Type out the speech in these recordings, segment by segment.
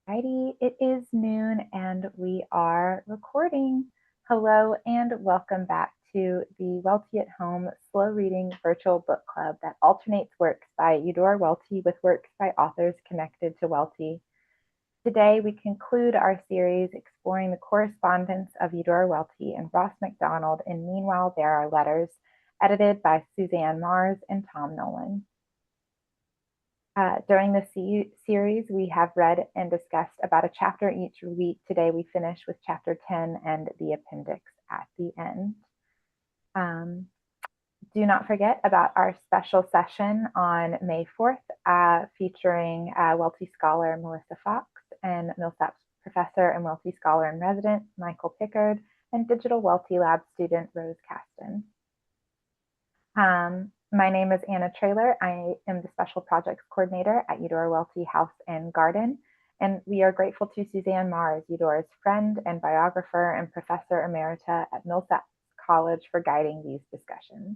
Alrighty, it is noon and we are recording. Hello and welcome back to the Welty at Home Slow Reading Virtual Book Club that alternates works by Eudora Welty with works by authors connected to Welty. Today we conclude our series exploring the correspondence of Eudora Welty and Ross Macdonald in Meanwhile There Are Letters, edited by Suzanne Mars and Tom Nolan. During the series, we have read and discussed about a chapter each week. Today, we finish with chapter 10 and the appendix at the end. Do not forget about our special session on May 4th, featuring Welty scholar Melissa Fox and Millsaps professor and Welty scholar in resident Michael Pickard and digital Welty lab student Rose Caston. My name is Anna Traylor. I am the Special Projects Coordinator at Eudora Welty House and Garden, and we are grateful to Suzanne Mars, Eudora's friend and biographer and Professor Emerita at Millsaps College, for guiding these discussions.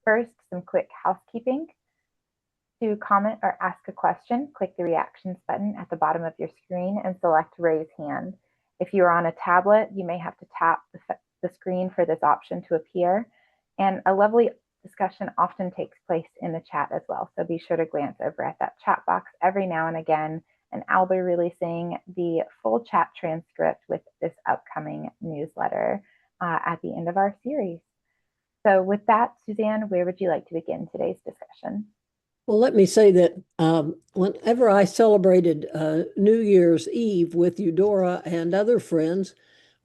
First, some quick housekeeping. To comment or ask a question, click the reactions button at the bottom of your screen and select raise hand. If you are on a tablet, you may have to tap the screen for this option to appear. And a lovely discussion often takes place in the chat as well. So be sure to glance over at that chat box every now and again. And I'll be releasing the full chat transcript with this upcoming newsletter at the end of our series. So with that, Suzanne, where would you like to begin today's discussion? Well, let me say that whenever I celebrated New Year's Eve with Eudora and other friends,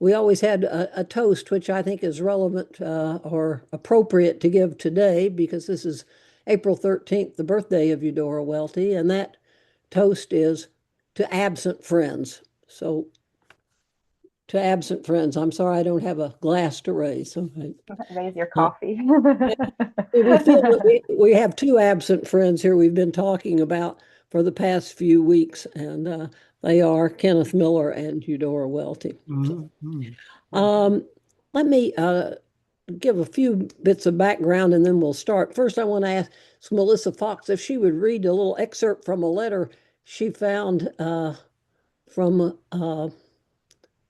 we always had a toast, which I think is relevant or appropriate to give today, because this is April 13th, the birthday of Eudora Welty, and that toast is to absent friends. So to absent friends, I'm sorry I don't have a glass to raise. So raise your coffee. we have two absent friends here we've been talking about for the past few weeks, and they are Kenneth Miller and Eudora Welty. Let me give a few bits of background and then we'll start. First, I want to ask Melissa Fox if she would read a little excerpt from a letter she found from,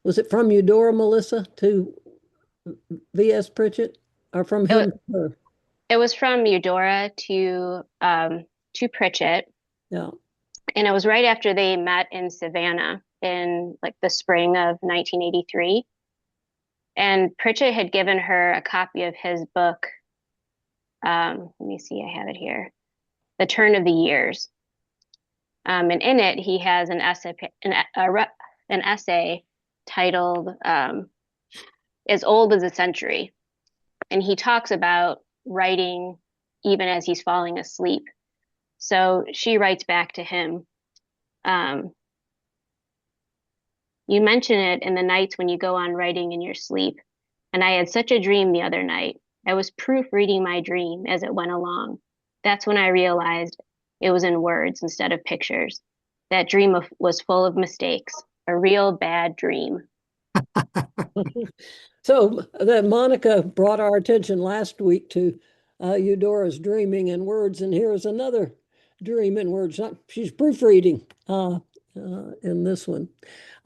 was it from Eudora, Melissa, to V.S. Pritchett, or from him to her? It was from Eudora to Pritchett. Yeah. And it was right after they met in Savannah in like the spring of 1983. And Pritchett had given her a copy of his book. Let me see, I have it here. The Turn of the Years. And in it, he has an essay titled As Old as a Century. And he talks about writing even as he's falling asleep. So she writes back to him, you mention it in the nights when you go on writing in your sleep. And I had such a dream the other night. I was proofreading my dream as it went along. That's when I realized it was in words instead of pictures. That dream was full of mistakes, a real bad dream. So that Monica brought our attention last week to Eudora's dreaming in words, and here's another dream in words. She's proofreading in this one.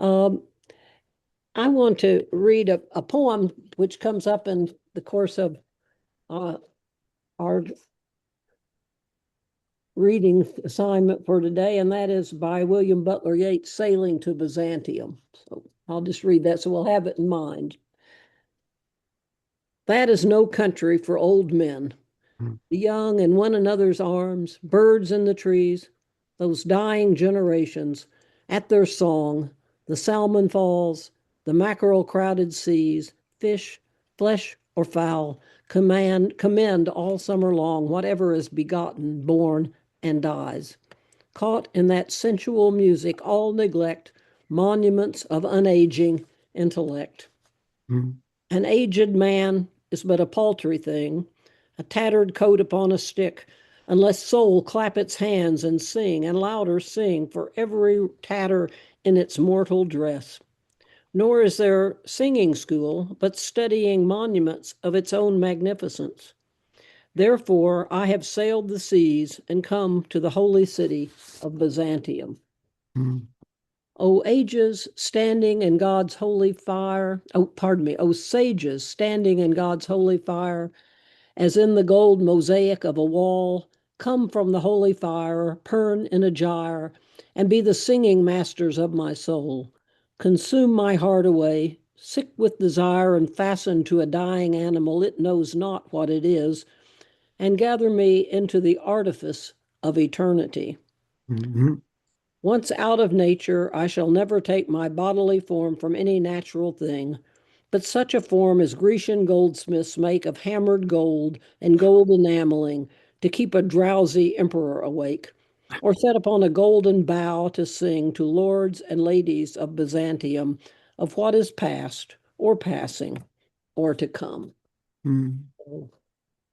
I want to read a poem which comes up in the course of our reading assignment for today, and that is by William Butler Yeats, Sailing to Byzantium. So I'll just read that so we'll have it in mind. That is no country for old men, the young in one another's arms, birds in the trees, those dying generations, at their song, the salmon falls, the mackerel crowded seas, fish, flesh or fowl, commend all summer long whatever is begotten, born, and dies. Caught in that sensual music, all neglect, monuments of unaging intellect. An aged man is but a paltry thing, a tattered coat upon a stick, unless soul clap its hands and sing, and louder sing for every tatter in its mortal dress. Nor is there singing school, but studying monuments of its own magnificence. Therefore, I have sailed the seas and come to the holy city of Byzantium. O ages standing in God's holy fire, O sages standing in God's holy fire, as in the gold mosaic of a wall, come from the holy fire, burn in a jar, and be the singing masters of my soul. Consume my heart away, sick with desire and fastened to a dying animal it knows not what it is, and gather me into the artifice of eternity. Mm-hmm. Once out of nature, I shall never take my bodily form from any natural thing, but such a form as Grecian goldsmiths make of hammered gold and gold enameling to keep a drowsy emperor awake, or set upon a golden bough to sing to lords and ladies of Byzantium of what is past, or passing, or to come. So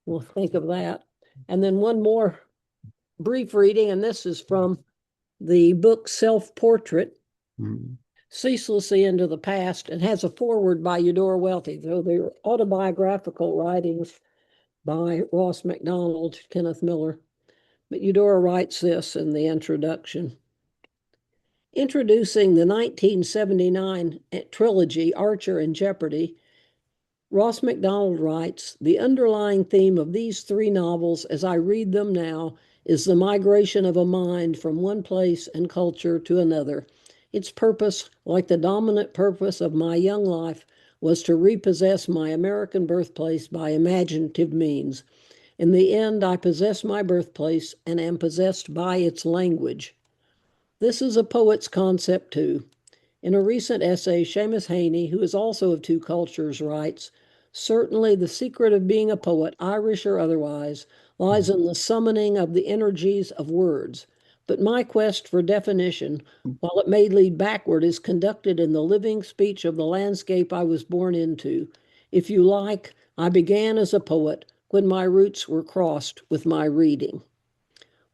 we'll think of that. And then one more brief reading, and this is from the book Self-Portrait, Ceaselessly into the Past, and has a foreword by Eudora Welty. So they're autobiographical writings by Ross Macdonald, Kenneth Miller. But Eudora writes this in the introduction. Introducing the 1979 trilogy, Archer and Jeopardy, Ross Macdonald writes, the underlying theme of these three novels, as I read them now, is the migration of a mind from one place and culture to another. Its purpose, like the dominant purpose of my young life, was to repossess my American birthplace by imaginative means. In the end, I possess my birthplace and am possessed by its language. This is a poet's concept, too. In a recent essay, Seamus Heaney, who is also of two cultures, writes, certainly the secret of being a poet, Irish or otherwise, lies in the summoning of the energies of words. But my quest for definition, while it may lead backward, is conducted in the living speech of the landscape I was born into. If you like, I began as a poet when my roots were crossed with my reading.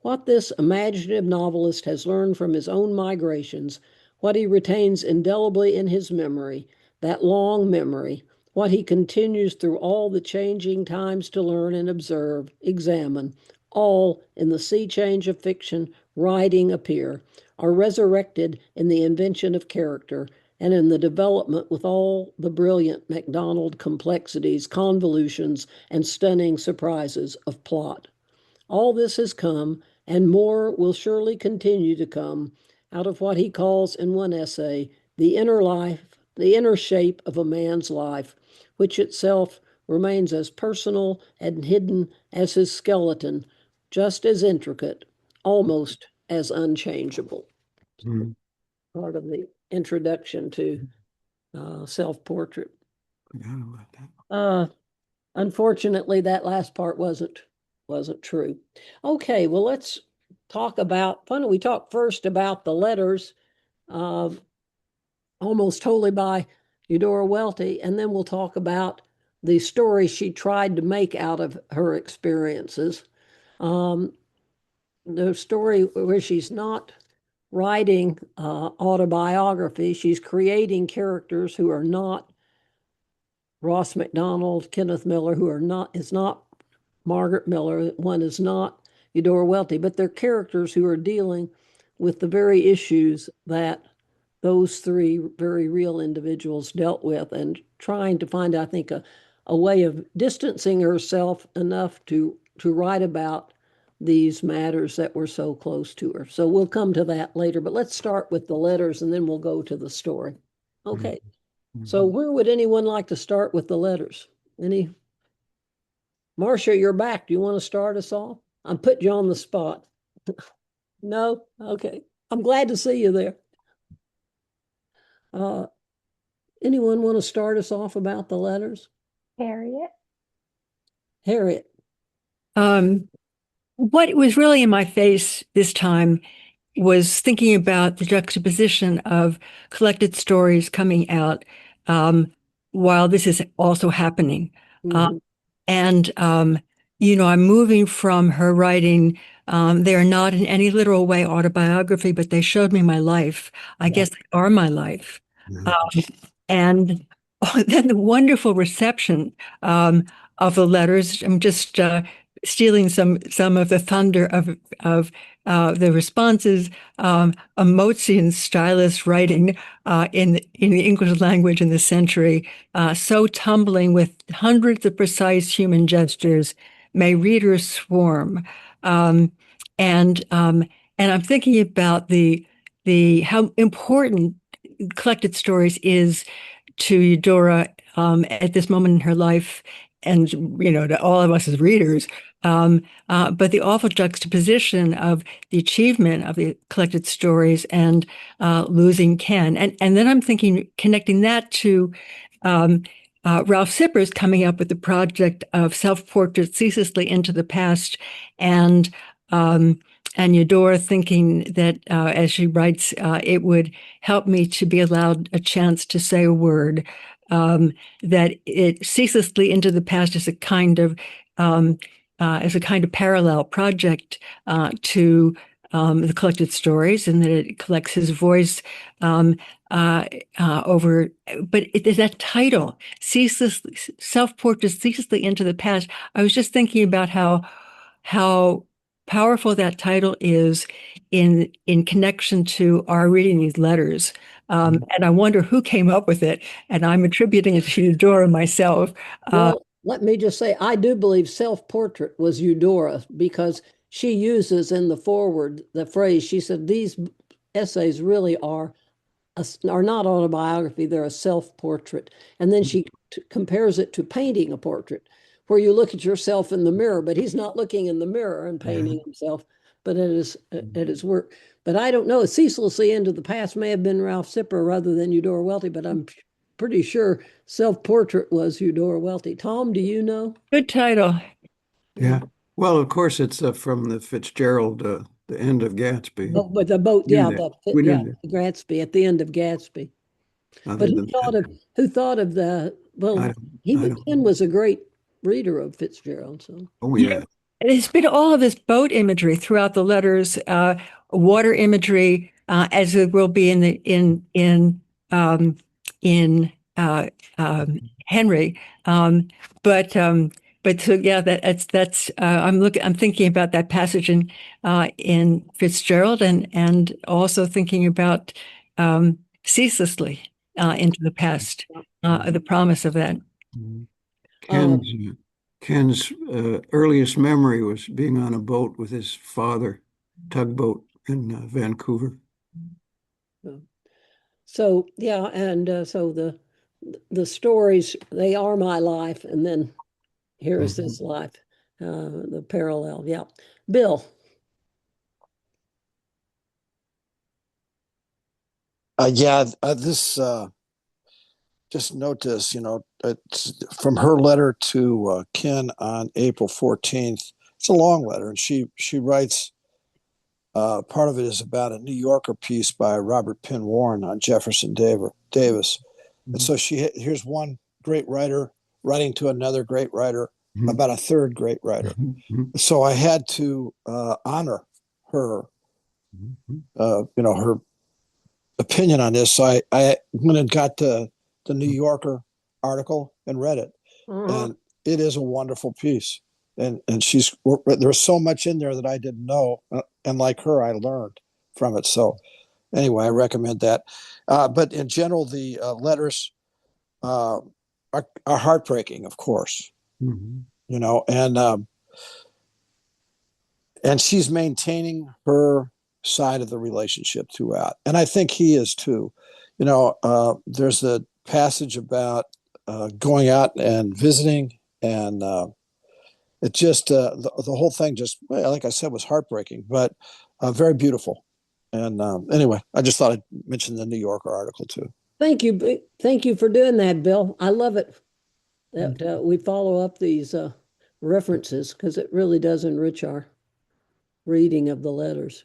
What this imaginative novelist has learned from his own migrations, what he retains indelibly in his memory, that long memory, what he continues through all the changing times to learn and observe, examine, all in the sea change of fiction, writing appear, are resurrected in the invention of character and in the development with all the brilliant Macdonald complexities, convolutions, and stunning surprises of plot. All this has come, and more will surely continue to come, out of what he calls in one essay, the inner life, the inner shape of a man's life, which itself remains as personal and hidden as his skeleton, just as intricate, almost as unchangeable. Part of the introduction to Self-Portrait. Unfortunately, that last part wasn't true. Okay, well, let's talk about, why don't we talk first about the letters, almost wholly by Eudora Welty, and then we'll talk about the story she tried to make out of her experiences. The story where she's not writing autobiography, she's creating characters who are not Ross Macdonald, Kenneth Miller, is not Margaret Miller, one is not Eudora Welty, but they're characters who are dealing with the very issues that those three very real individuals dealt with, and trying to find, I think, a way of distancing herself enough to write about these matters that were so close to her. So we'll come to that later, but let's start with the letters and then we'll go to the story. Okay. So where would anyone like to start with the letters? Marcia, you're back. Do you want to start us off? I'm putting you on the spot. No? Okay. I'm glad to see you there. Anyone want to start us off about the letters? Harriet. What was really in my face this time was thinking about the juxtaposition of collected stories coming out while this is also happening. I'm moving from her writing. They are not in any literal way autobiography, but they showed me my life. I guess they are my life. And then the wonderful reception of the letters. I'm just stealing some of the thunder of the responses. Mozart's stylist writing in the English language in the century, so tumbling with hundreds of precise human gestures, may readers swarm. And I'm thinking about the how important collected stories is to Eudora at this moment in her life, and to all of us as readers. But the awful juxtaposition of the achievement of the collected stories and losing Ken, and then I'm thinking connecting that to Ralph Sipper's coming up with the project of self-portraits ceaselessly into the past, and Eudora thinking that as she writes, it would help me to be allowed a chance to say a word. That it ceaselessly into the past is a kind of parallel project to the collected stories, and that it collects his voice over. But it is that title, ceaselessly self-portraits ceaselessly into the past. I was just thinking about how powerful that title is in connection to our reading these letters. And I wonder who came up with it, and I'm attributing it to Eudora myself. Well, let me just say, I do believe self-portrait was Eudora, because she uses in the foreword the phrase, she said, these essays really are not autobiography, they're a self-portrait. And then she compares it to painting a portrait, where you look at yourself in the mirror, but he's not looking in the mirror and painting himself, but at his work. But I don't know, ceaselessly into the past may have been Ralph Sipper rather than Eudora Welty, but I'm pretty sure self-portrait was Eudora Welty. Tom, do you know? Good title. Yeah. Well, of course, it's from the Fitzgerald, the end of Gatsby. Oh, but the boat, We yeah, knew that. the Gatsby, at the end of Gatsby. Other But than that, who thought of that? Well, I don't Ken was a great reader of Fitzgerald. So Oh, yeah. It's been all of this boat imagery throughout the letters, water imagery, as it will be in Henry. But so yeah, that's I'm thinking about that passage in Fitzgerald, and also thinking about ceaselessly into the past, the promise of that. Ken's earliest memory was being on a boat with his father, tugboat in Vancouver. So yeah, and so the stories, they are my life, and then here is this life, the parallel. Yeah, Bill. This just note this, it's from her letter to Ken on April 14th. It's a long letter, and she writes, part of it is about a New Yorker piece by Robert Penn Warren on Jefferson Davis. And so here's one great writer writing to another great writer about a third great writer. So I had to honor her, her opinion on this. So I went and got the New Yorker article and read it. And it is a wonderful piece. And there's so much in there that I didn't know. And like her, I learned from it. So anyway, I recommend that. But in general, the letters are heartbreaking, of course, and she's maintaining her side of the relationship throughout. And I think he is too. There's the passage about going out and visiting, and it just, the whole thing just, like I said, was heartbreaking, but very beautiful. And anyway, I just thought I'd mention the New Yorker article too. Thank you. Thank you for doing that, Bill. I love it that we follow up these references, because it really does enrich our reading of the letters.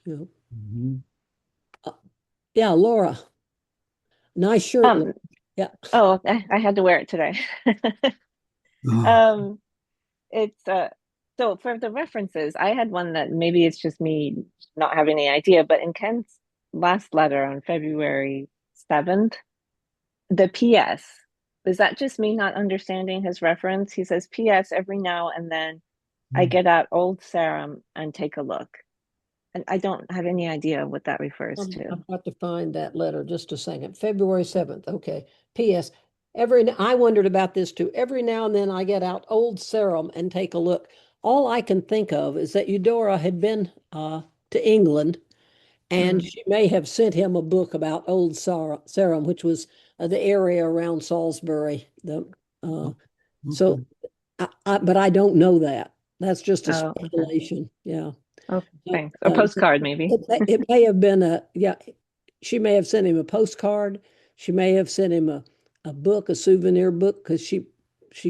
Yeah, Laura. Nice shirt. Yeah. Oh, I had to wear it today. It's so for the references, I had one that maybe it's just me not having any idea, but in Ken's last letter on February 7th, the PS, is that just me not understanding his reference? He says, PS, every now and then I get out Old Sarum and take a look. And I don't have any idea what that refers to. I've got to find that letter. Just a second. February 7th. Okay. P.S. I wondered about this too. Every now and then I get out Old Sarum and take a look. All I can think of is that Eudora had been to England, and she may have sent him a book about Old Sarum, which was the area around Salisbury. So, but I don't know that. That's just a speculation. Yeah. Oh, thanks. A postcard, maybe. It may have been she may have sent him a postcard. She may have sent him a book, a souvenir book, because she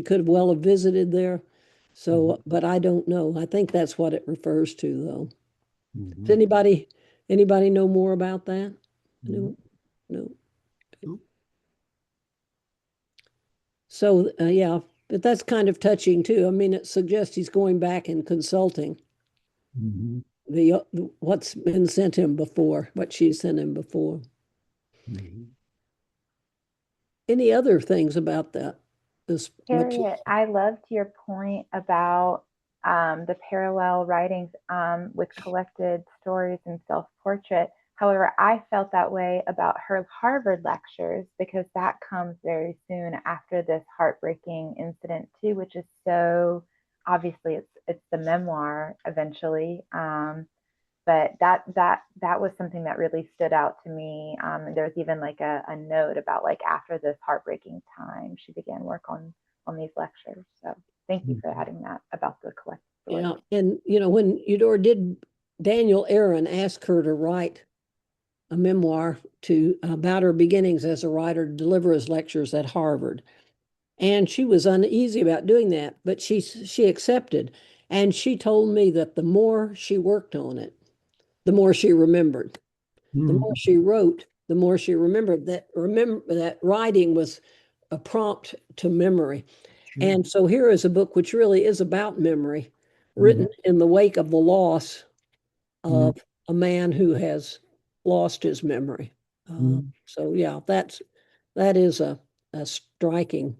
could have well have visited there. So, but I don't know. I think that's what it refers to, though. Does anybody know more about that? No. So, yeah, but that's kind of touching too. I mean, it suggests he's going back and consulting what's been sent him before, what she sent him before. Any other things about that? Harriet, I loved your point about the parallel writings with collected stories and self-portrait. However, I felt that way about her Harvard lectures because that comes very soon after this heartbreaking incident too, which is so obviously it's the memoir eventually. But that was something that really stood out to me. There was even like a note about like after this heartbreaking time, she began work on these lectures. So thank you for adding that about the collected story. Yeah, and when Eudora did, Daniel Aaron asked her to write a memoir about her beginnings as a writer to deliver his lectures at Harvard. And she was uneasy about doing that, but she accepted. And she told me that the more she worked on it, the more she remembered. The more she wrote, the more she remembered. That writing was a prompt to memory. And so here is a book which really is about memory, written in the wake of the loss of a man who has lost his memory. So yeah, that is a striking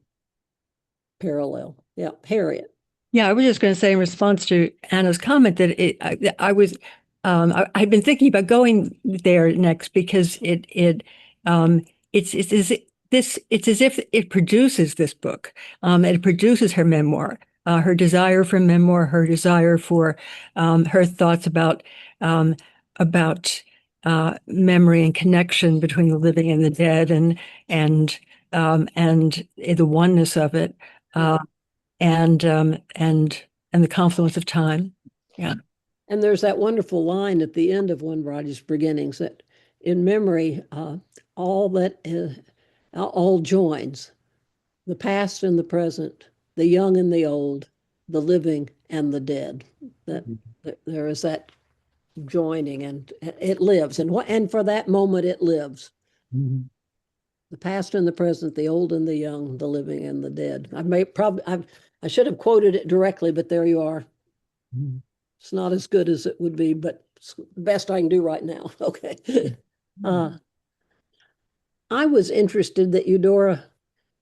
parallel. Yeah, Harriet. Yeah, I was just going to say in response to Anna's comment that I've been thinking about going there next because it's as if it produces this book. It produces her memoir, her desire for memoir, her desire for her thoughts about memory and connection between the living and the dead, and the oneness of it, and the confluence of time. Yeah. And there's that wonderful line at the end of One Body's Beginnings that in memory, all joins, the past and the present, the young and the old, the living and the dead. That there is that joining, and it lives, and for that moment it lives. The past and the present, the old and the young, the living and the dead. I should have quoted it directly, but there you are. It's not as good as it would be, but it's the best I can do right now. Okay. I was interested that Eudora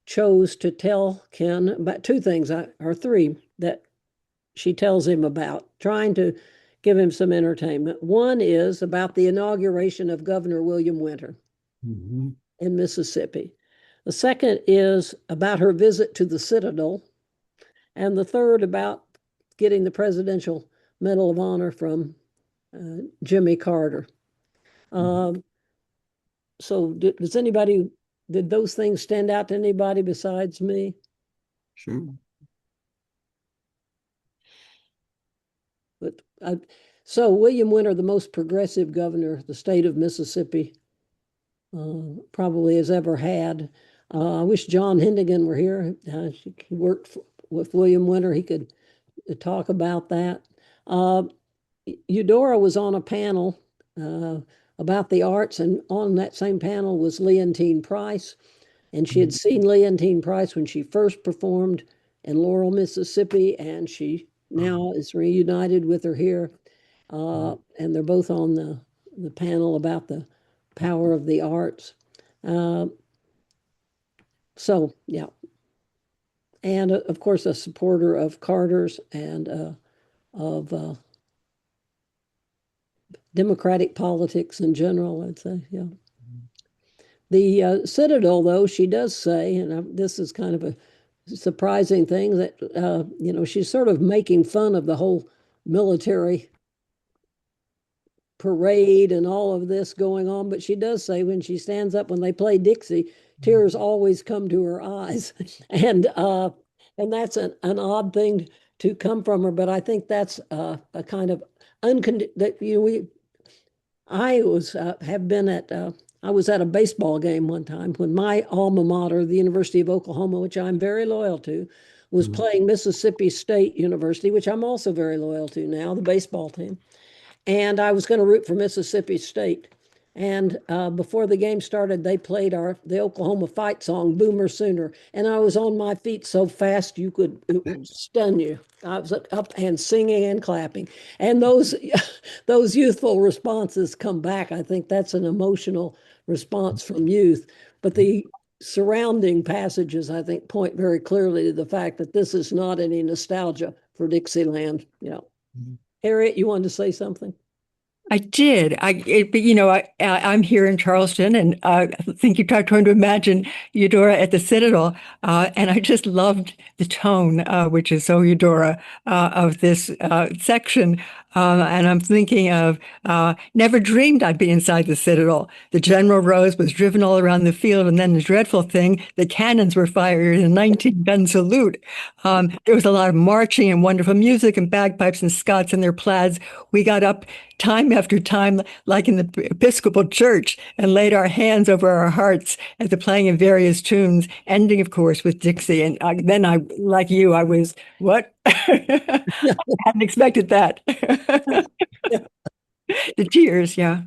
chose to tell Ken about two things, or three, that she tells him about, trying to give him some entertainment. One is about the inauguration of Governor William Winter in Mississippi. The second is about her visit to the Citadel. And the third about getting the Presidential Medal of Honor from Jimmy Carter. So did those things stand out to anybody besides me? Sure. But so William Winter, the most progressive governor the state of Mississippi probably has ever had. I wish John Hennigan were here. He worked with William Winter. He could talk about that. Eudora was on a panel about the arts, and on that same panel was Leontine Price. And she had seen Leontine Price when she first performed in Laurel, Mississippi, and she now is reunited with her here. And they're both on the panel about the power of the arts. So, yeah. And of course, a supporter of Carter's and of democratic politics in general, I'd say, yeah. The Citadel, though, she does say, and this is kind of a surprising thing, that, she's sort of making fun of the whole military parade and all of this going on, but she does say when she stands up when they play Dixie, tears always come to her eyes. And that's an odd thing to come from her, but I think that's a kind of I was at a baseball game one time when my alma mater, the University of Oklahoma, which I'm very loyal to, was playing Mississippi State University, which I'm also very loyal to now, the baseball team. And I was going to root for Mississippi State. And before the game started, they played the Oklahoma fight song, Boomer Sooner. And I was on my feet so fast it would stun you. I was up and singing and clapping. And those youthful responses come back. I think that's an emotional response from youth. But the surrounding passages, I think, point very clearly to the fact that this is not any nostalgia for Dixieland. Harriet, you wanted to say something? I did. I'm here in Charleston, and I think you're trying to imagine Eudora at the Citadel, and I just loved the tone, which is so Eudora, of this section. And I'm thinking of, never dreamed I'd be inside the Citadel. The General Rose was driven all around the field, and then the dreadful thing, the cannons were fired in a 19-gun salute. There was a lot of marching and wonderful music and bagpipes and Scots in their plaids. We got up time after time, like in the Episcopal Church, and laid our hands over our hearts at the playing of various tunes, ending, of course, with Dixie. And then like you, I was, what? I hadn't expected that. The tears, yeah.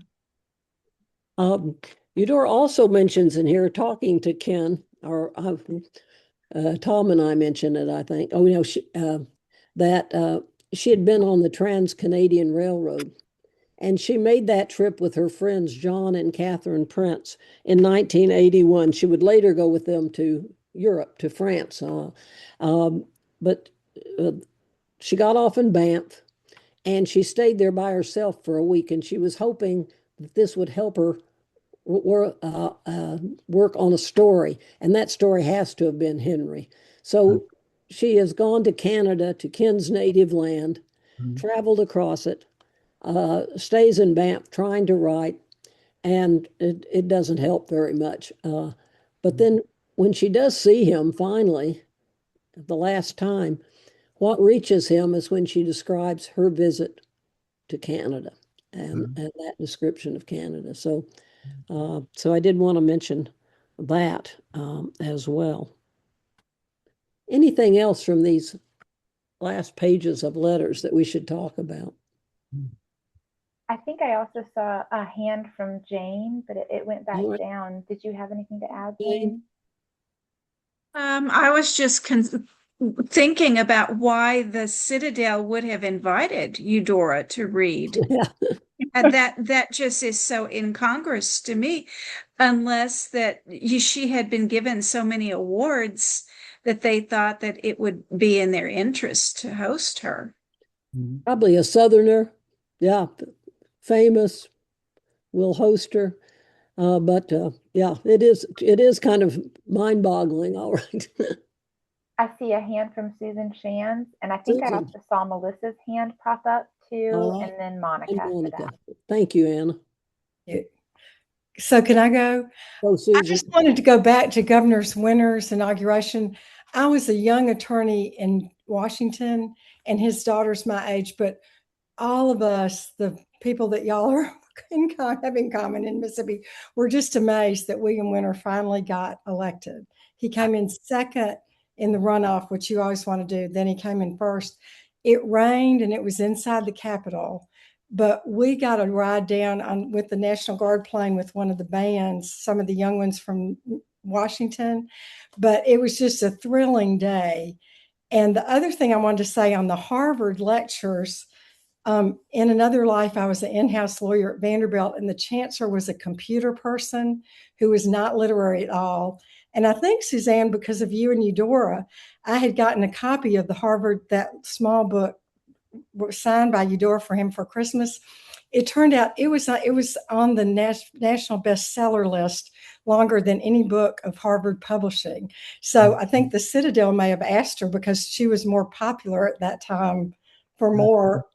Eudora also mentions in here, talking to Ken, or Tom and I mentioned it, I think. That she had been on the Trans-Canadian Railroad. And she made that trip with her friends, John and Catherine Prince, in 1981. She would later go with them to Europe, to France. But she got off in Banff, and she stayed there by herself for a week. And she was hoping that this would help her work on a story. And that story has to have been Henry. So she has gone to Canada, to Ken's native land, traveled across it, stays in Banff trying to write, and it doesn't help very much. But then when she does see him finally, the last time, what reaches him is when she describes her visit to Canada and that description of Canada. So I did want to mention that as well. Anything else from these last pages of letters that we should talk about? I think I also saw a hand from Jane, but it went back down. Did you have anything to add, Jane? I was just thinking about why the Citadel would have invited Eudora to read. And that just is so incongruous to me, unless that she had been given so many awards that they thought that it would be in their interest to host her. Probably a Southerner. Yeah. Famous, will host her. But it is kind of mind-boggling. All right. I see a hand from Susan Shands, and I think I also saw Melissa's hand pop up too, and then Monica. Thank you, Anna. Yeah. So can I go? Oh, Susan. I just wanted to go back to Governor Winter's inauguration. I was a young attorney in Washington, and his daughter's my age, but all of us, the people that y'all are have in common in Mississippi, we're just amazed that William Winter finally got elected. He came in second in the runoff, which you always want to do. Then he came in first. It rained and it was inside the Capitol, but we got a ride down with the National Guard plane with one of the bands, some of the young ones from Washington. But it was just a thrilling day. And the other thing I wanted to say on the Harvard lectures, in another life, I was an in-house lawyer at Vanderbilt, and the chancellor was a computer person who was not literary at all. And I think, Suzanne, because of you and Eudora, I had gotten a copy of the Harvard, that small book, was signed by Eudora for him for Christmas. It turned out it was on the national bestseller list longer than any book of Harvard publishing. So I think the Citadel may have asked her because she was more popular at that time for more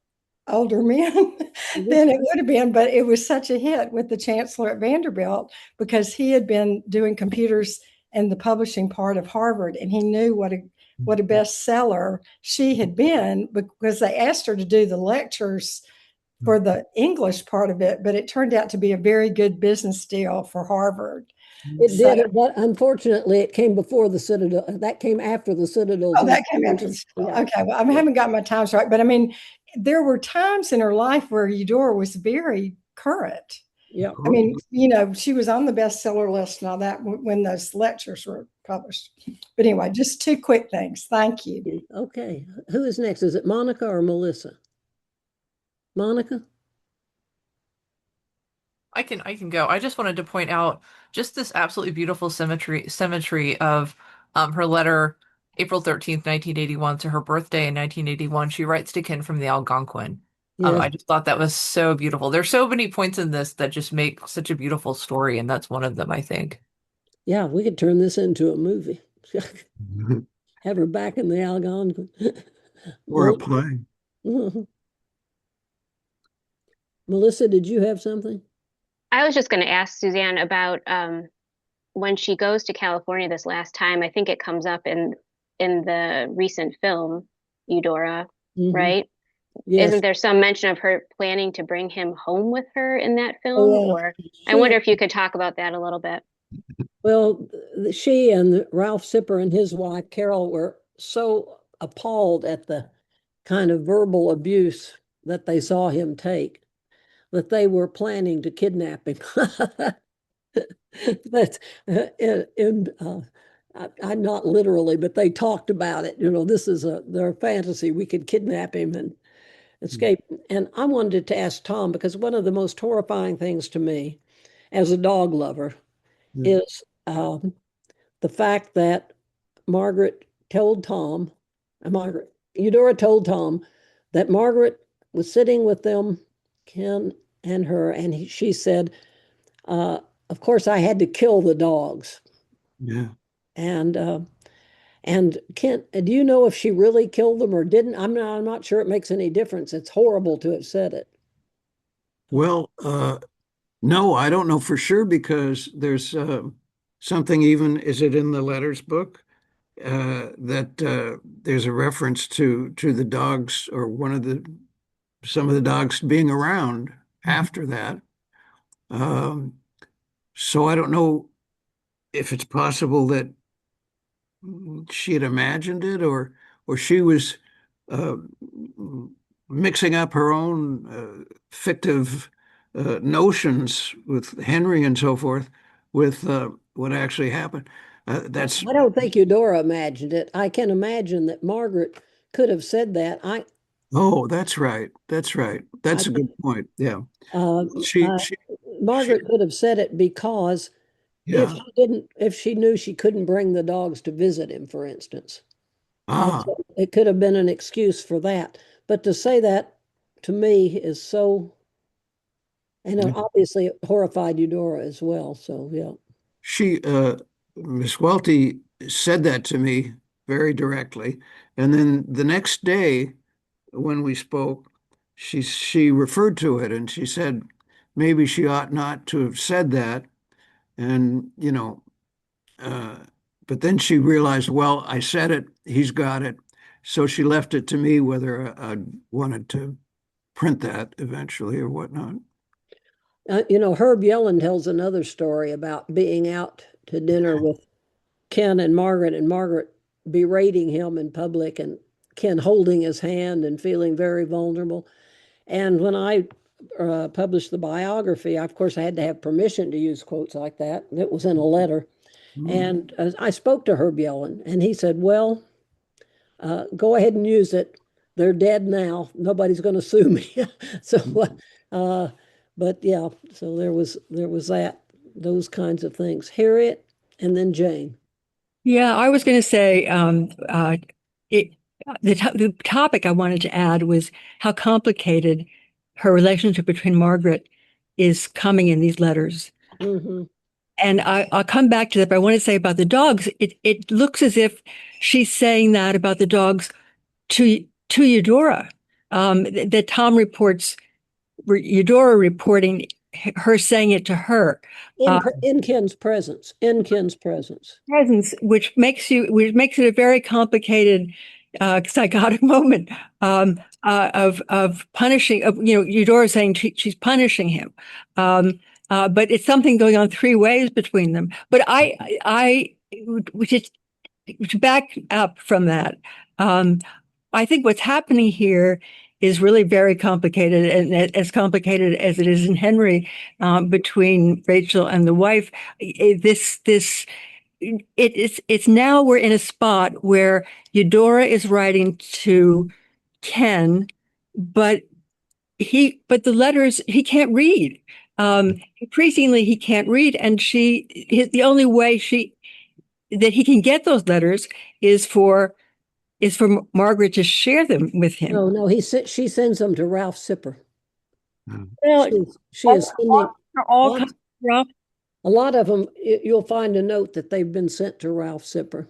older men than it would have been. But it was such a hit with the chancellor at Vanderbilt because he had been doing computers and the publishing part of Harvard, and he knew what a bestseller she had been because they asked her to do the lectures for the English part of it, but it turned out to be a very good business deal for Harvard. It did, but unfortunately, it came before the Citadel. That came after the Citadel. Oh, that came after. Yeah. Okay, well, I haven't got my times right, but I mean, there were times in her life where Eudora was very current. Yeah, I mean, you know, she was on the bestseller list and all that when those lectures were published. But anyway, just two quick things. Thank you. Okay, who is next? Is it Monica or Melissa? Monica? I can go. I just wanted to point out just this absolutely beautiful symmetry of her letter April 13th, 1981 to her birthday in 1981. She writes to Ken from the Algonquin. Yes. I just thought that was so beautiful. There's so many points in this that just make such a beautiful story, and that's one of them, I think. Yeah, we could turn this into a movie. Have her back in the Algonquin. Or a play. Melissa, did you have something? I was just going to ask Suzanne about when she goes to California this last time. I think it comes up in the recent film, Eudora, right? Yes. Isn't there some mention of her planning to bring him home with her in that film? Oh, yeah. Or I wonder if you could talk about that a little bit. Well, she and Ralph Sipper and his wife, Carol, were so appalled at the kind of verbal abuse that they saw him take that they were planning to kidnap him. But I'm not literally, but they talked about it. You know, this is their fantasy. We could kidnap him and escape. And I wanted to ask Tom, because one of the most horrifying things to me as a dog lover is the fact that Eudora told Tom that Margaret was sitting with them, Ken and her, and she said, of course, I had to kill the dogs. Yeah. And Ken, do you know if she really killed them or didn't? I'm not sure it makes any difference. It's horrible to have said it. Well, no, I don't know for sure because there's something even, is it in the letters book? That there's a reference to the dogs or some of the dogs being around after that. So I don't know if it's possible that she had imagined it or she was mixing up her own fictive notions with Henry and so forth with what actually happened. I don't think Eudora imagined it. I can imagine that Margaret could have said that. Oh, that's right. That's right. That's a good point. Yeah. Margaret could have said it because if she knew she couldn't bring the dogs to visit him, for instance. So it could have been an excuse for that. But to say that to me is so, and obviously it horrified Eudora as well. So, yeah. Miss Welty said that to me very directly. And then the next day when we spoke, she referred to it and she said, maybe she ought not to have said that. And, but then she realized, well, I said it, he's got it. So she left it to me whether I wanted to print that eventually or whatnot. Herb Yellen tells another story about being out to dinner with Ken and Margaret berating him in public and Ken holding his hand and feeling very vulnerable. And when I published the biography, of course, I had to have permission to use quotes like that. It was in a letter. And I spoke to Herb Yellen, and he said, well, go ahead and use it. They're dead now. Nobody's going to sue me. But yeah, so there was those kinds of things. Harriet and then Jane. Yeah, I was going to say the topic I wanted to add was how complicated her relationship between Margaret is coming in these letters. Mm-hmm. And I'll come back to that, but I want to say about the dogs, it looks as if she's saying that about the dogs to Eudora. That Tom reports, Eudora reporting her saying it to her. In Ken's presence. Presence, which makes it a very complicated psychotic moment of punishing. Eudora saying she's punishing him. But it's something going on three ways between them. But to back up from that, I think what's happening here is really very complicated, and as complicated as it is in Henry, between Rachel and the wife. It's now we're in a spot where Eudora is writing to Ken, but the letters he can't read. Increasingly he can't read, and the only way that he can get those letters is for Margaret to share them with him. No, she sends them to Ralph Sipper. Well, she is sending all kinds of Ralph. A lot of them. You'll find a note that they've been sent to Ralph Sipper.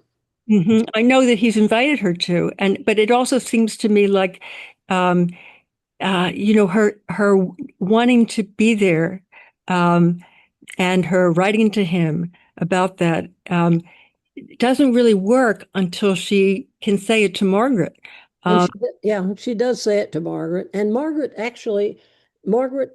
Mm-hmm. I know that he's invited her to, but it also seems to me like, her wanting to be there, and her writing to him about that, doesn't really work until she can say it to Margaret. She does say it to Margaret, and Margaret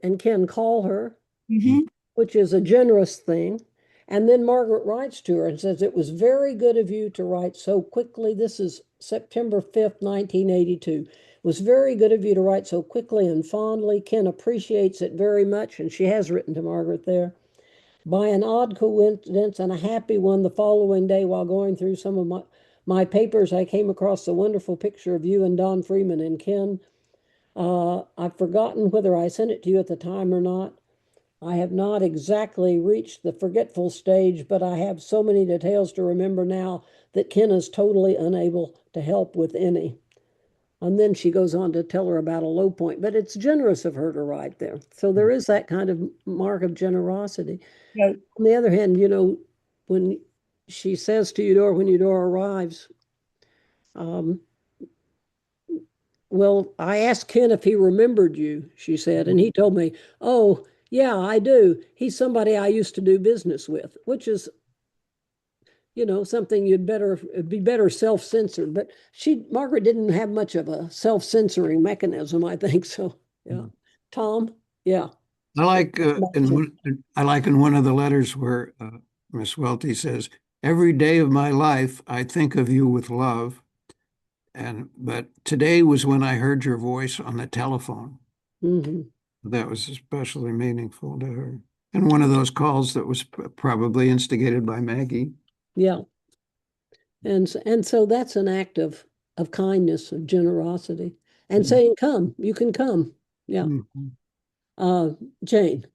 and Ken call her, mm-hmm. which is a generous thing. And then Margaret writes to her and says, "It was very good of you to write so quickly." This is September 5th, 1982. "It was very good of you to write so quickly and fondly. Ken appreciates it very much." And she has written to Margaret there. "By an odd coincidence and a happy one, the following day, while going through some of my papers, I came across a wonderful picture of you and Don Freeman and Ken. I've forgotten whether I sent it to you at the time or not. I have not exactly reached the forgetful stage, but I have so many details to remember now that Ken is totally unable to help with any." And then she goes on to tell her about a low point, but it's generous of her to write there. So there is that kind of mark of generosity. Yeah. On the other hand, when she says to Eudora, when Eudora arrives, "Well, I asked Ken if he remembered you," she said, "and he told me, 'Oh, yeah, I do. He's somebody I used to do business with,'" which is, something you'd be better self-censored. But Margaret didn't have much of a self-censoring mechanism, I think. So, yeah. Tom, yeah. I like in one of the letters where Miss Welty says, "Every day of my life, I think of you with love. But today was when I heard your voice on the telephone." Mm-hmm. That was especially meaningful to her. And one of those calls that was probably instigated by Maggie. Yeah. And so that's an act of kindness, of generosity, and saying, "Come, you can come." Yeah. Mm-hmm. Jane.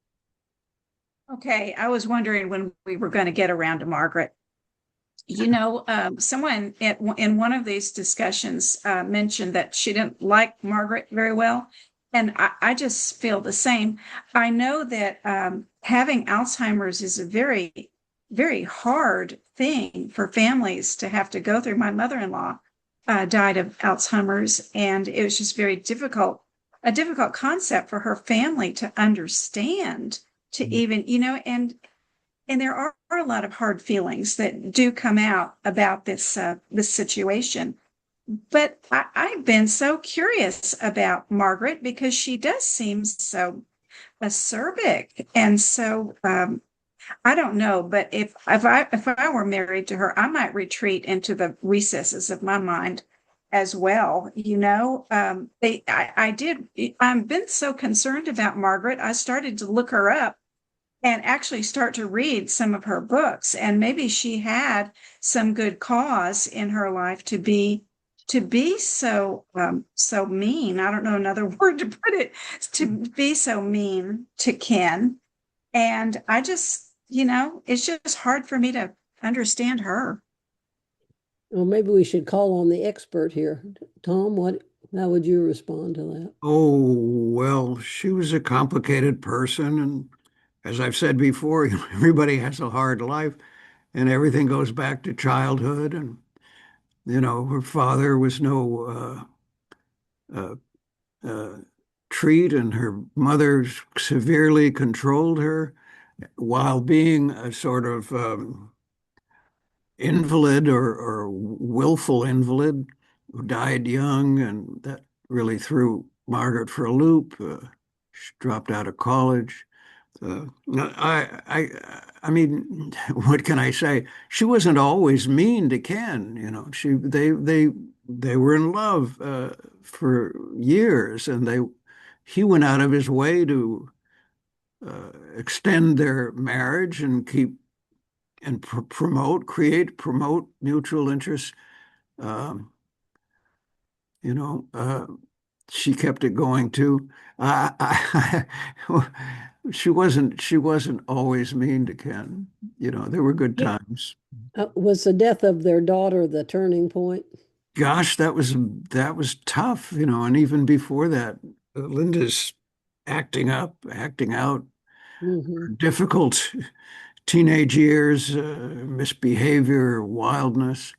Okay, I was wondering when we were going to get around to Margaret. Someone in one of these discussions mentioned that she didn't like Margaret very well. And I just feel the same. I know that having Alzheimer's is a very, very hard thing for families to have to go through. My mother-in-law died of Alzheimer's, and it was just a difficult concept for her family to understand, to even, and there are a lot of hard feelings that do come out about this situation. But I've been so curious about Margaret because she does seem so acerbic, and so I don't know. But if I were married to her, I might retreat into the recesses of my mind as well. I've been so concerned about Margaret. I started to look her up and actually start to read some of her books, and maybe she had some good cause in her life to be so mean. I don't know another word to put it, to be so mean to Ken. And I just, it's just hard for me to understand her. Well, maybe we should call on the expert here. Tom, how would you respond to that? Oh, well, she was a complicated person. And as I've said before, everybody has a hard life and everything goes back to childhood. And, her father was no uh, uh, treat, and her mother severely controlled her while being a sort of invalid or willful invalid who died young, and that really threw Margaret for a loop. She dropped out of college. I mean, what can I say? She wasn't always mean to Ken. They were in love for years, and he went out of his way to extend their marriage and keep and promote mutual interests. Um, you know, uh, she kept it going too. She wasn't always mean to Ken. There were good times. Was the death of their daughter the turning point? Gosh, that was tough, and even before that, Linda's acting up, acting out, difficult teenage years, misbehavior, wildness.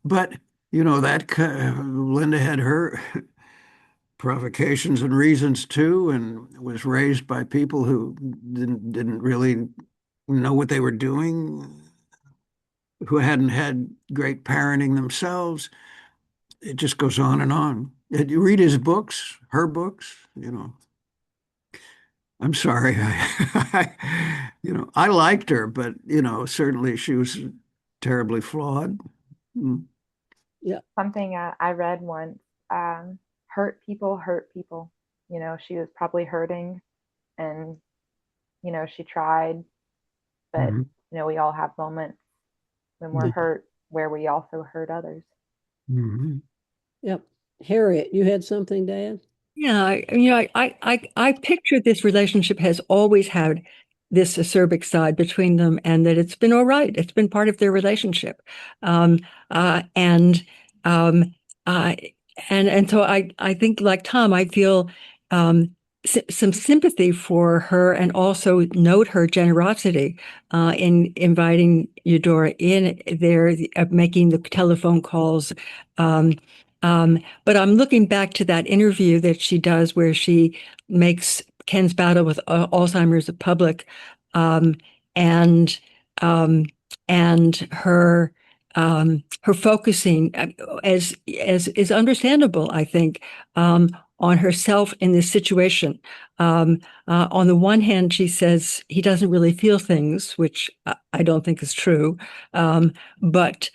But Linda had her provocations and reasons too, and was raised by people who didn't really know what they were doing, who hadn't had great parenting themselves. It just goes on and on. You read his books, her books, I'm sorry. I liked her, but, certainly she was terribly flawed. Yeah. Something I read once, hurt people hurt people. She was probably hurting and, she tried, but, we all have moments when we're hurt where we also hurt others. Yep. Harriet, you had something to add? Yeah, I picture this relationship has always had this acerbic side between them, and that it's been all right. It's been part of their relationship, um, uh, and um, uh, and so I think, like Tom, I feel some sympathy for her, and also note her generosity in inviting Eudora in there, making the telephone calls. Um, but I'm looking back to that interview that she does where she makes Ken's battle with Alzheimer's public, um, and um, and her focusing, as is understandable, I think, on herself in this situation. On the one hand, she says he doesn't really feel things, which I don't think is true, but.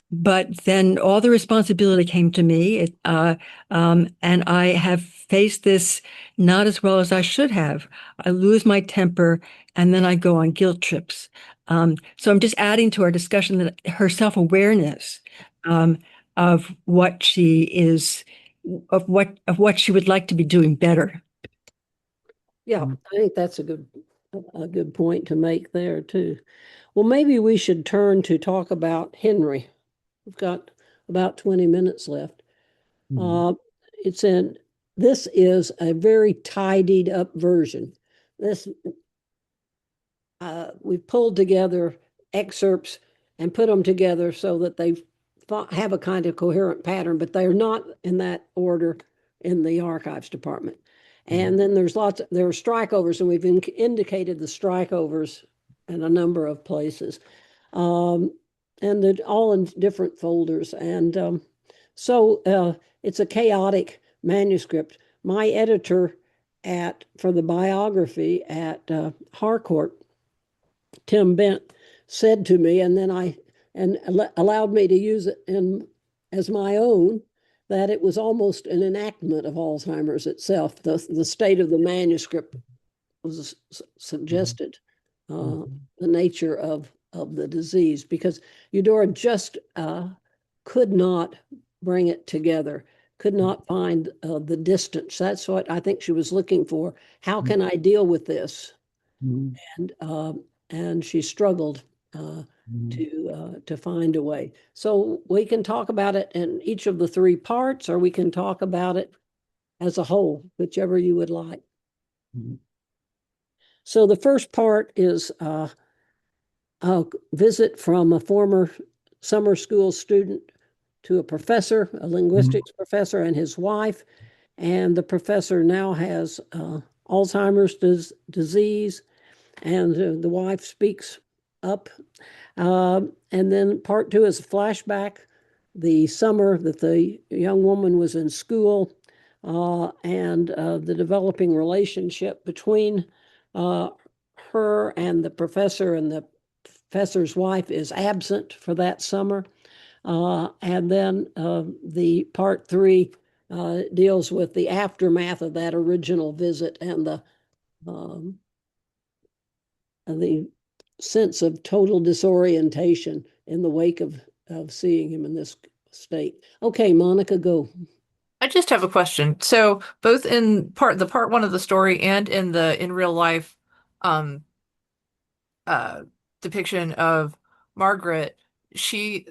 But then all the responsibility came to me, and I have faced this not as well as I should have. I lose my temper, and then I go on guilt trips. So I'm just adding to our discussion that her self-awareness of what she is, of what she would like to be doing better. Yeah, I think that's a good point to make there too. Well, maybe we should turn to talk about Henry. We've got about 20 minutes left. This is a very tidied up version. We've pulled together excerpts and put them together so that they have a kind of coherent pattern, but they're not in that order in the archives department. And then there are strikeovers, and we've indicated the strikeovers in a number of places. And they're all in different folders. And so it's a chaotic manuscript. My editor for the biography at Harcourt, Tim Bent, said to me, and then allowed me to use it as my own, that it was almost an enactment of Alzheimer's itself. The state of the manuscript was suggested the nature of the disease, because Eudora just could not bring it together, could not find the distance. That's what I think she was looking for. How can I deal with this? And she struggled to find a way. So we can talk about it in each of the three parts, or we can talk about it as a whole, whichever you would like. So the first part is a visit from a former summer school student to a professor, a linguistics professor, and his wife. And the professor now has Alzheimer's disease, and the wife speaks up. And then part two is a flashback, the summer that the young woman was in school, and the developing relationship between her and the professor, and the professor's wife is absent for that summer. And then the part three deals with the aftermath of that original visit and the sense of total disorientation in the wake of seeing him in this state. Okay, Monica, go. I just have a question. So both in part one of the story and in real life depiction of Margaret, she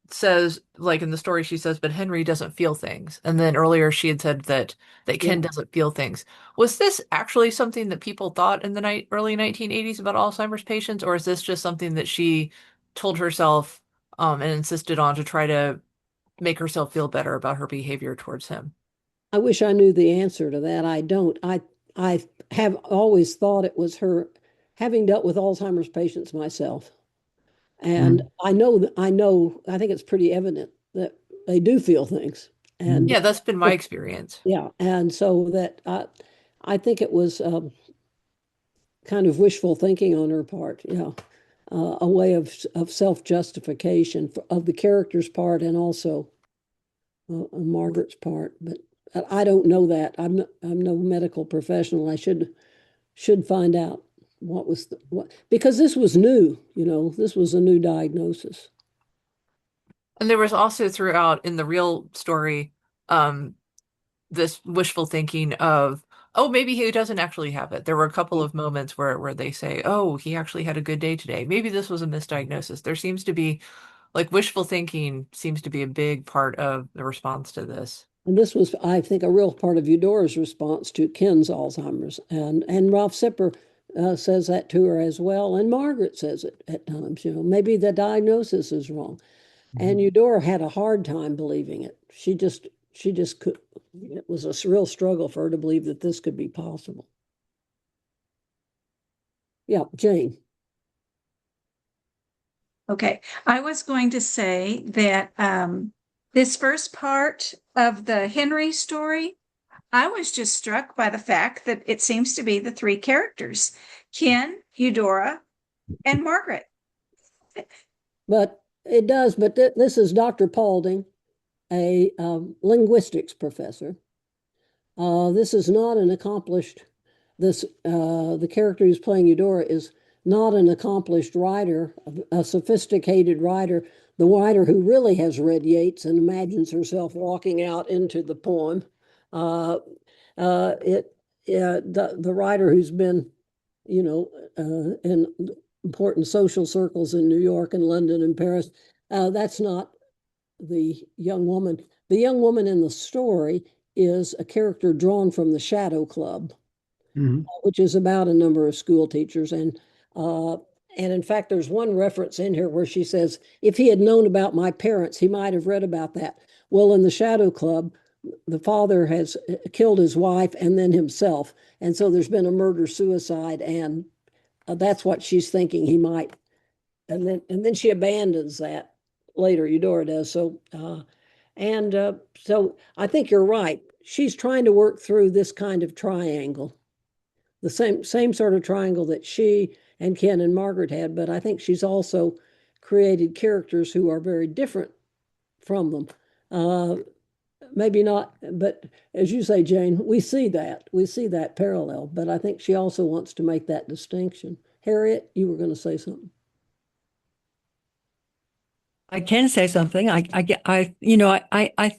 says, like in the story, she says, but Henry doesn't feel things. And then earlier she had said that Ken doesn't feel things. Was this actually something that people thought in the early 1980s about Alzheimer's patients, or is this just something that she told herself and insisted on to try to make herself feel better about her behavior towards him? I wish I knew the answer to that. I don't. I have always thought it was her, having dealt with Alzheimer's patients myself. And I think it's pretty evident that they do feel things. And yeah, that's been my experience. Yeah. And so that I think it was kind of wishful thinking on her part. Yeah. A way of self-justification of the character's part, and also on Margaret's part. But I don't know that. I'm no medical professional. I should find out what because this was new, this was a new diagnosis. And there was also throughout in the real story, this wishful thinking of, oh, maybe he doesn't actually have it. There were a couple of moments where they say, oh, he actually had a good day today. Maybe this was a misdiagnosis. There seems to be, like, wishful thinking seems to be a big part of the response to this. And this was, I think, a real part of Eudora's response to Ken's Alzheimer's. And Ralph Sipper says that to her as well. And Margaret says it at times, maybe the diagnosis is wrong. And Eudora had a hard time believing it. She just could. It was a real struggle for her to believe that this could be possible. Yeah, Jane. Okay, I was going to say that this first part of the Henry story, I was just struck by the fact that it seems to be the three characters, Ken, Eudora, and Margaret. But it does, but this is Dr. Paulding, a linguistics professor. This is not an accomplished, the character who's playing Eudora is not an accomplished writer, a sophisticated writer, the writer who really has read Yeats and imagines herself walking out into the poem. The writer who's been, in important social circles in New York and London and Paris, that's not the young woman. The young woman in the story is a character drawn from the Shadow Club, which is about a number of school teachers. And in fact, there's one reference in here where she says, if he had known about my parents, he might have read about that. Well, in the Shadow Club, the father has killed his wife and then himself. And so there's been a murder-suicide, and that's what she's thinking he might. And then she abandons that later, Eudora does. So, so I think you're right. She's trying to work through this kind of triangle, the same sort of triangle that she and Ken and Margaret had, but I think she's also created characters who are very different from them. Maybe not, but as you say, Jane, we see that parallel, but I think she also wants to make that distinction. Harriet, you were going to say something. I can say something. I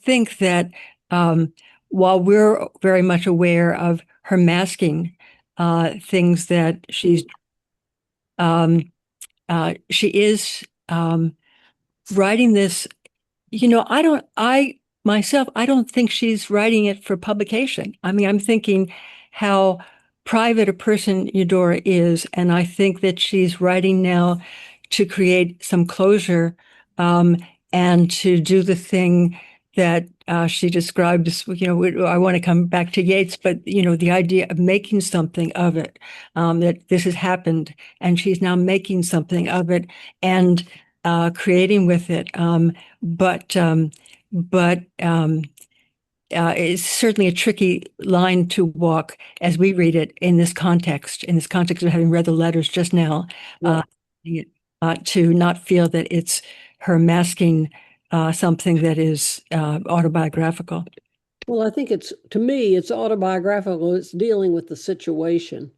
think that while we're very much aware of her masking things that she's she is writing this. I myself, I don't think she's writing it for publication. I mean, I'm thinking how private a person Eudora is, and I think that she's writing now to create some closure, and to do the thing that she describes. I want to come back to Yeats, but the idea of making something of it, that this has happened, and she's now making something of it and creating with it. But it's certainly a tricky line to walk as we read it in this context of having read the letters just now, to not feel that it's her masking something that is autobiographical. Well, I think to me, it's autobiographical. It's dealing with the situation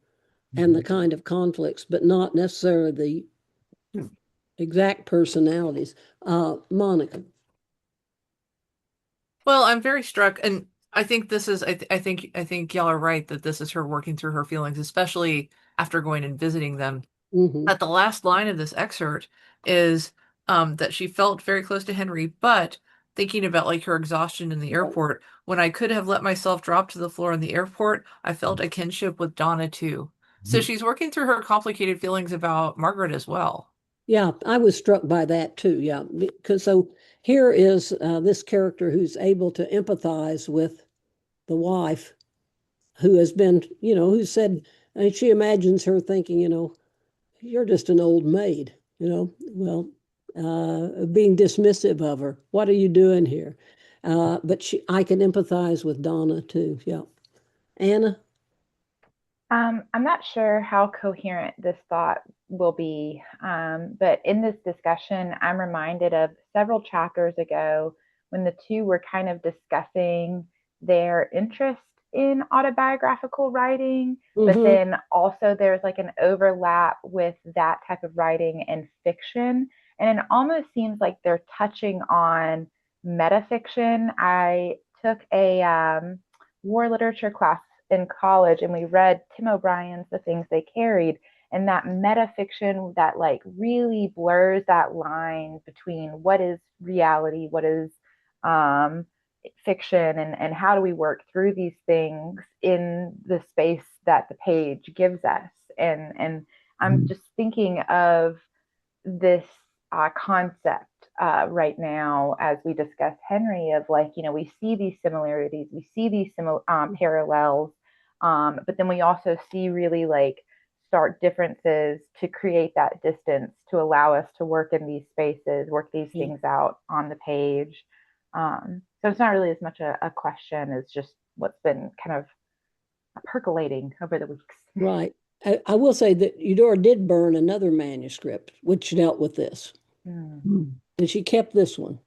and the kind of conflicts, but not necessarily the exact personalities. Monica. Well, I'm very struck, and I think this is. I think y'all are right that this is her working through her feelings, especially after going and visiting them. At the last line of this excerpt is that she felt very close to Henry, but thinking about like her exhaustion in the airport, when I could have let myself drop to the floor in the airport, I felt a kinship with Donna too. So she's working through her complicated feelings about Margaret as well. Yeah, I was struck by that too. Yeah, because so here is this character who's able to empathize with the wife who has been, who said, and she imagines her thinking, you're just an old maid, well, being dismissive of her. What are you doing here? But I can empathize with Donna too. Yeah. Anna? I'm not sure how coherent this thought will be, but in this discussion, I'm reminded of several chapters ago when the two were kind of discussing their interest in autobiographical writing, but then also there's like an overlap with that type of writing and fiction. And it almost seems like they're touching on metafiction. I took a war literature class in college and we read Tim O'Brien's The Things They Carried, and that metafiction that like really blurs that line between what is reality, what is fiction, and how do we work through these things in the space that the page gives us. And I'm just thinking of this concept right now as we discuss Henry of like, we see these similarities, we see these parallels, but then we also see really like stark differences to create that distance to allow us to work in these spaces, work these things out on the page. So it's not really as much a question as just what's been kind of percolating over the weeks. Right. I will say that Eudora did burn another manuscript which dealt with this, and she kept this one,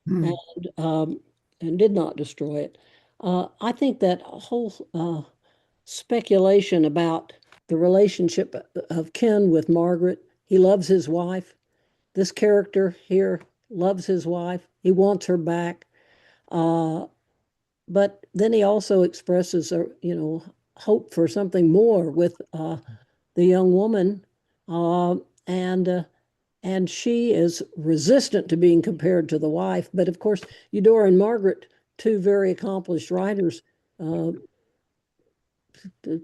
and did not destroy it. I think that whole speculation about the relationship of Ken with Margaret. He loves his wife. This character here loves his wife. He wants her back. But then he also expresses hope for something more with the young woman, and she is resistant to being compared to the wife. But of course, Eudora and Margaret, two very accomplished writers,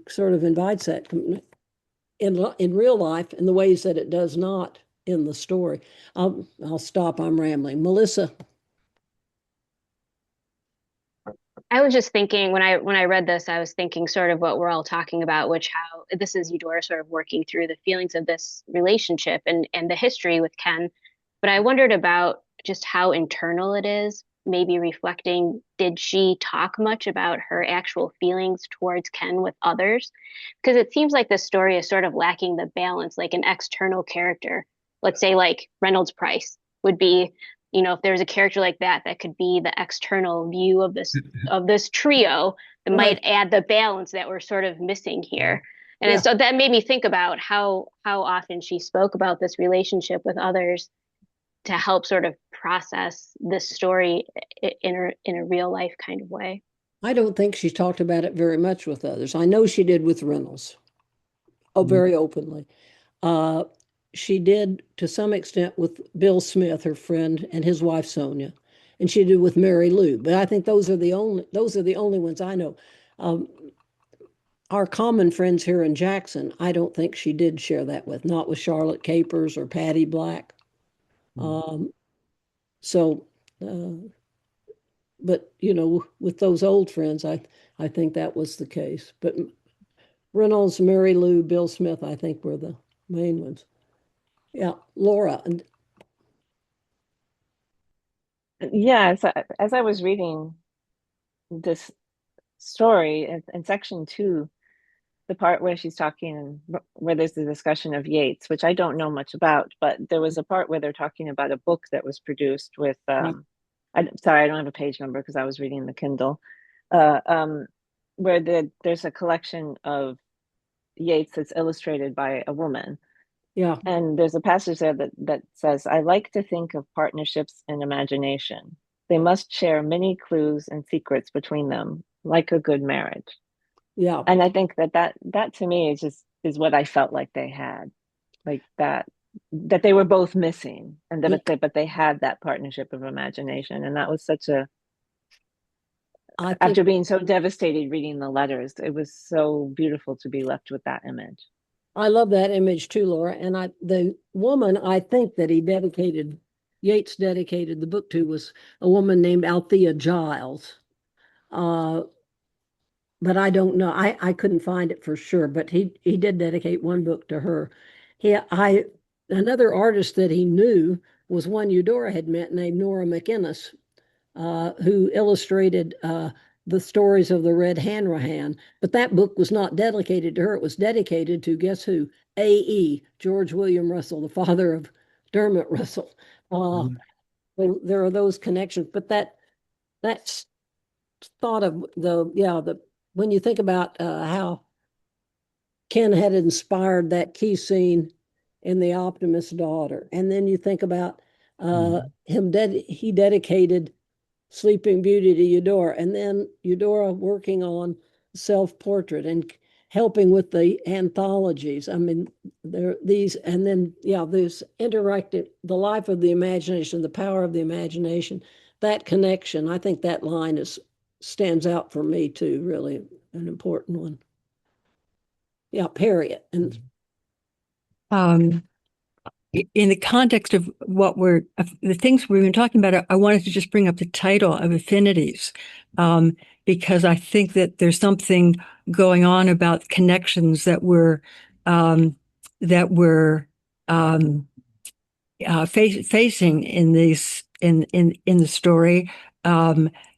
sort of invites that in real life in the ways that it does not in the story. I'll stop. I'm rambling. Melissa. I was just thinking when I read this, I was thinking sort of what we're all talking about, which how this is Eudora sort of working through the feelings of this relationship and the history with Ken. But I wondered about just how internal it is, maybe reflecting, did she talk much about her actual feelings towards Ken with others? Because it seems like this story is sort of lacking the balance, like an external character. Let's say like Reynolds Price would be, if there's a character like that could be the external view of this trio that might add the balance that we're sort of missing here. And so that made me think about how often she spoke about this relationship with others to help sort of process this story in a real life kind of way. I don't think she talked about it very much with others. I know she did with Reynolds, very openly. she did to some extent with Bill Smith, her friend, and his wife Sonia, and she did with Mary Lou. But I think those are the only ones I know. Our common friends here in Jackson, I don't think she did share that with, not with Charlotte Capers or Patty Black. So, but you know, with those old friends, I think that was the case. But Reynolds, Mary Lou, Bill Smith, I think were the main ones. Yeah, Laura. And Yeah, as I was reading this story in section 2, the part where she's talking, where there's the discussion of Yeats, which I don't know much about, but there was a part where they're talking about a book that was produced with, sorry, I don't have a page number because I was reading the Kindle, where there's a collection of Yeats that's illustrated by a woman. Yeah. And there's a passage there that says, I like to think of partnerships in imagination. They must share many clues and secrets between them, like a good marriage. Yeah. And I think that to me is what I felt like they had, like that they were both missing, and but they had that partnership of imagination, and that was such a. After being so devastated reading the letters, it was so beautiful to be left with that image. I love that image too, Laura. And the woman I think that Yeats dedicated the book to was a woman named Althea Giles. But I don't know. I couldn't find it for sure, but he did dedicate one book to her. Another artist that he knew was one Eudora had met named Nora McInnes, who illustrated the stories of the Red Hanrahan. But that book was not dedicated to her. It was dedicated to, guess who? A.E., George William Russell, the father of Dermot Russell. There are those connections. But that's thought of when you think about how Ken had inspired that key scene in The Optimist's Daughter, and then you think about he dedicated Sleeping Beauty to Eudora, and then Eudora working on self-portrait and helping with the anthologies. I mean, this interactive, the life of the imagination, the power of the imagination, that connection. I think that line stands out for me too, really an important one. Yeah, Harriet. And in the context of the things we've been talking about, I wanted to just bring up the title of Affinities, because I think that there's something going on about connections that we're facing in the story,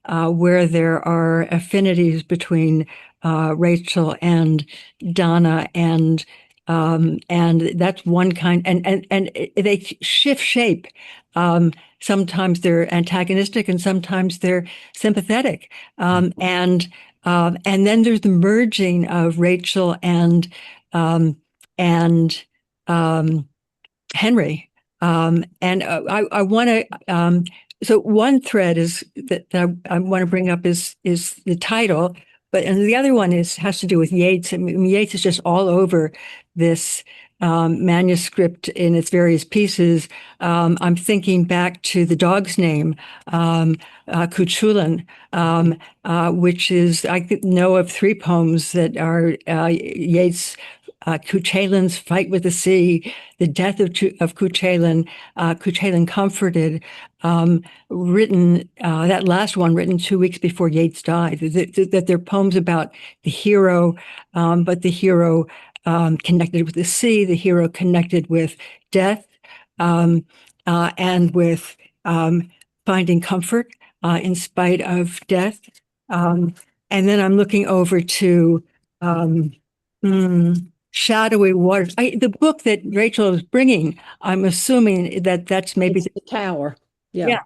where there are affinities between Rachel and Donna, and that's one kind, and they shift shape. Sometimes they're antagonistic, and sometimes they're sympathetic. And then there's the merging of Rachel and Henry. And I want to. So one thread is that I want to bring up is the title. And the other one has to do with Yeats. I mean, Yeats is just all over this manuscript in its various pieces. I'm thinking back to The Dog's Name, Cuchulainn, which is, I know of 3 poems that are Yeats. Cuchulainn's Fight with the Sea, The Death of Cuchulainn, Cuchulainn Comforted, written, that last one written 2 weeks before Yeats died, that they're poems about the hero, but the hero connected with the sea, the hero connected with death, and with finding comfort in spite of death. And then I'm looking over to Shadowy Waters. The book that Rachel is bringing, I'm assuming that's maybe the Tower. Yeah.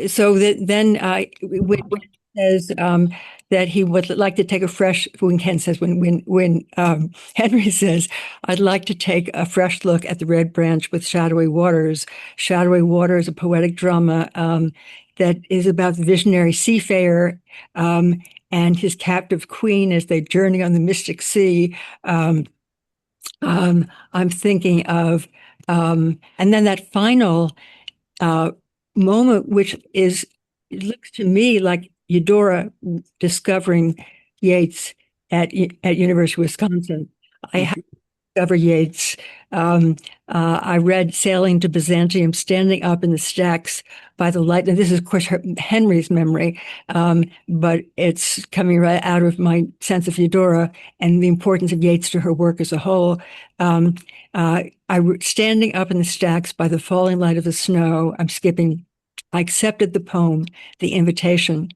So then when says that he would like to take a fresh, when Ken says, when Henry says, I'd like to take a fresh look at the Red Branch with Shadowy Waters. Shadowy Waters, a poetic drama that is about the visionary seafarer and his captive queen as they journey on the mystic sea. I'm thinking of, and then that final moment, which is, it looks to me like Eudora discovering Yeats at University of Wisconsin. I have discovered Yeats. I read Sailing to Byzantium, standing up in the stacks by the light. And this is, of course, Henry's memory, but it's coming right out of my sense of Eudora and the importance of Yeats to her work as a whole. Standing up in the stacks by the falling light of the snow. I'm skipping. I accepted the poem, the invitation,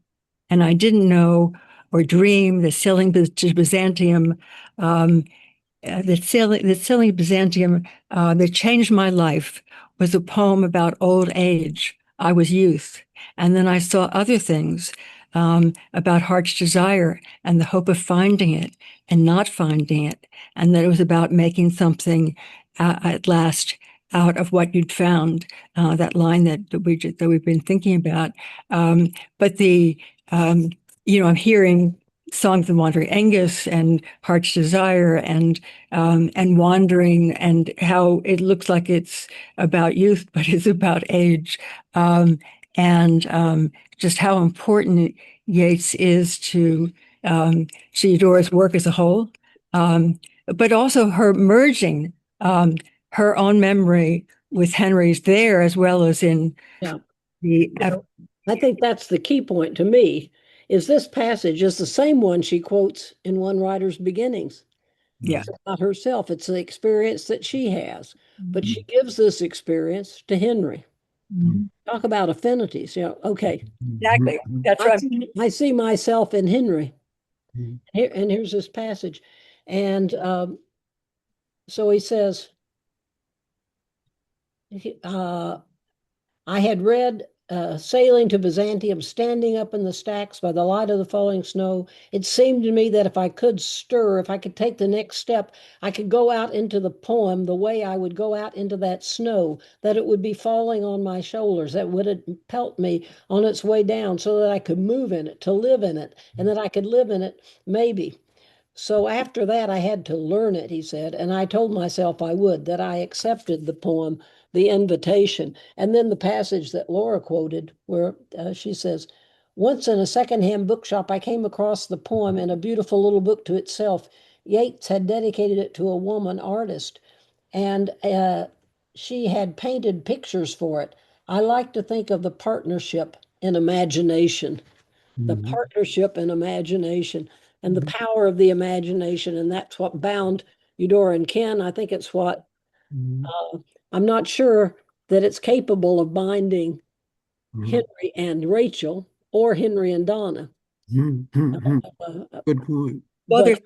and I didn't know or dream the sailing to Byzantium. The Sailing Byzantium that changed my life was a poem about old age. I was youth. And then I saw other things about heart's desire and the hope of finding it and not finding it. And that it was about making something at last out of what you'd found, that line that we've been thinking about. But I'm hearing Songs of the Wandering Aengus and Heart's Desire and Wandering, and how it looks like it's about youth, but it's about age, and just how important Yeats is to Eudora's work as a whole, but also her merging her own memory with Henry's there, as well as in the. I think that's the key point to me. Is this passage is the same one she quotes in one writer's beginnings. Yeah. It's about herself. It's the experience that she has, but she gives this experience to Henry. Talk about affinities. Okay. Exactly. That's right. I see myself in Henry. Here's this passage. And so he says, I had read Sailing to Byzantium, standing up in the stacks by the light of the falling snow. It seemed to me that if I could stir, if I could take the next step, I could go out into the poem the way I would go out into that snow, that it would be falling on my shoulders, that would pelt me on its way down so that I could move in it, to live in it, and that I could live in it, maybe. So after that, I had to learn it, he said, and I told myself I would, that I accepted the poem, the invitation. And then the passage that Laura quoted, where she says, once in a secondhand bookshop, I came across the poem in a beautiful little book to itself. Yeats had dedicated it to a woman artist, and she had painted pictures for it. I like to think of the partnership in imagination, the partnership in imagination, and the power of the imagination. And that's what bound Eudora and Ken. I think it's what I'm not sure that it's capable of binding Henry and Rachel or Henry and Donna. Good point. Well, there's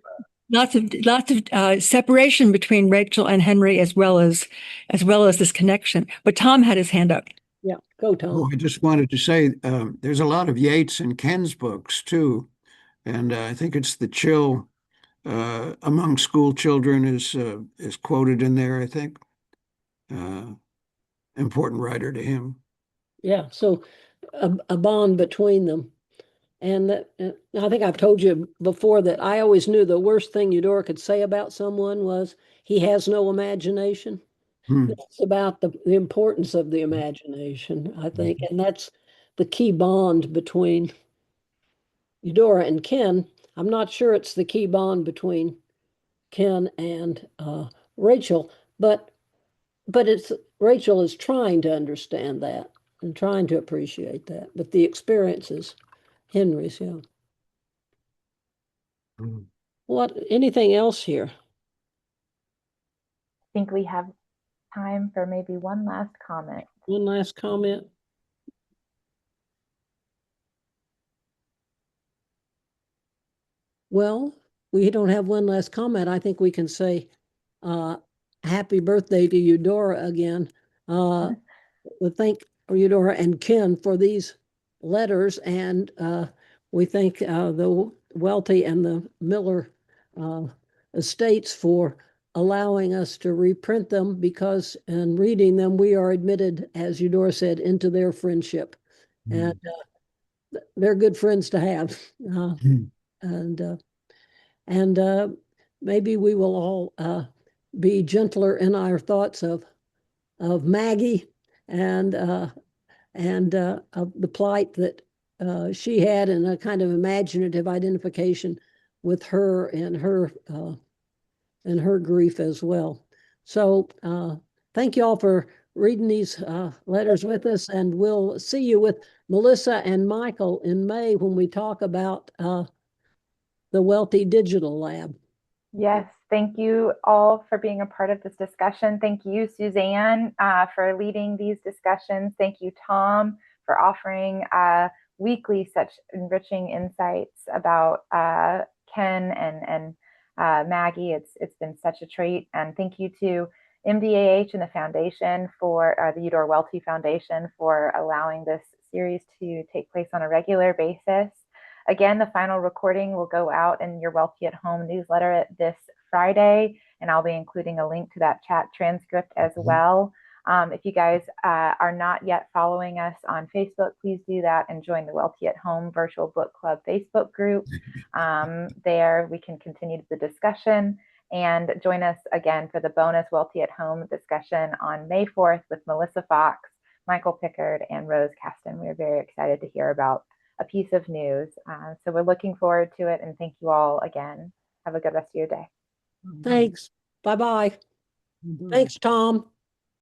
lots of separation between Rachel and Henry, as well as this connection. But Tom had his hand up. Yeah, go Tom. Oh, I just wanted to say there's a lot of Yeats in Ken's books too, and I think it's the chill among school children is quoted in there. I think important writer to him. Yeah, so a bond between them. And I think I've told you before that I always knew the worst thing Eudora could say about someone was he has no imagination. It's about the importance of the imagination, I think. And that's the key bond between Eudora and Ken. I'm not sure it's the key bond between Ken and Rachel, but it's Rachel is trying to understand that and trying to appreciate that. But the experience is Henry's, yeah. Anything else here? I think we have time for maybe one last comment. One last comment. Well, we don't have one last comment. I think we can say happy birthday to Eudora again. We thank Eudora and Ken for these letters, and we thank the Welty and the Miller estates for allowing us to reprint them, because in reading them, we are admitted, as Eudora said, into their friendship. And they're good friends to have. And maybe we will all be gentler in our thoughts of Maggie and of the plight that she had, and a kind of imaginative identification with her and her grief as well. So thank you all for reading these letters with us, and we'll see you with Melissa and Michael in May when we talk about the Welty Digital Lab. Yes, thank you all for being a part of this discussion. Thank you, Suzanne, for leading these discussions. Thank you, Tom, for offering weekly such enriching insights about Ken and Maggie. It's been such a treat. And thank you to MDAH and the foundation for the Eudora Welty Foundation for allowing this series to take place on a regular basis. Again, the final recording will go out in your Welty at Home newsletter this Friday, and I'll be including a link to that chat transcript as well. If you guys are not yet following us on Facebook, please do that and join the Welty at Home Virtual Book Club Facebook group. There we can continue the discussion, and join us again for the bonus Welty at Home discussion on May 4th with Melissa Fox, Michael Pickard, and Rose Kasten. We're very excited to hear about a piece of news. So we're looking forward to it, and thank you all again. Have a good rest of your day. Thanks. Bye-bye. Thanks, Tom.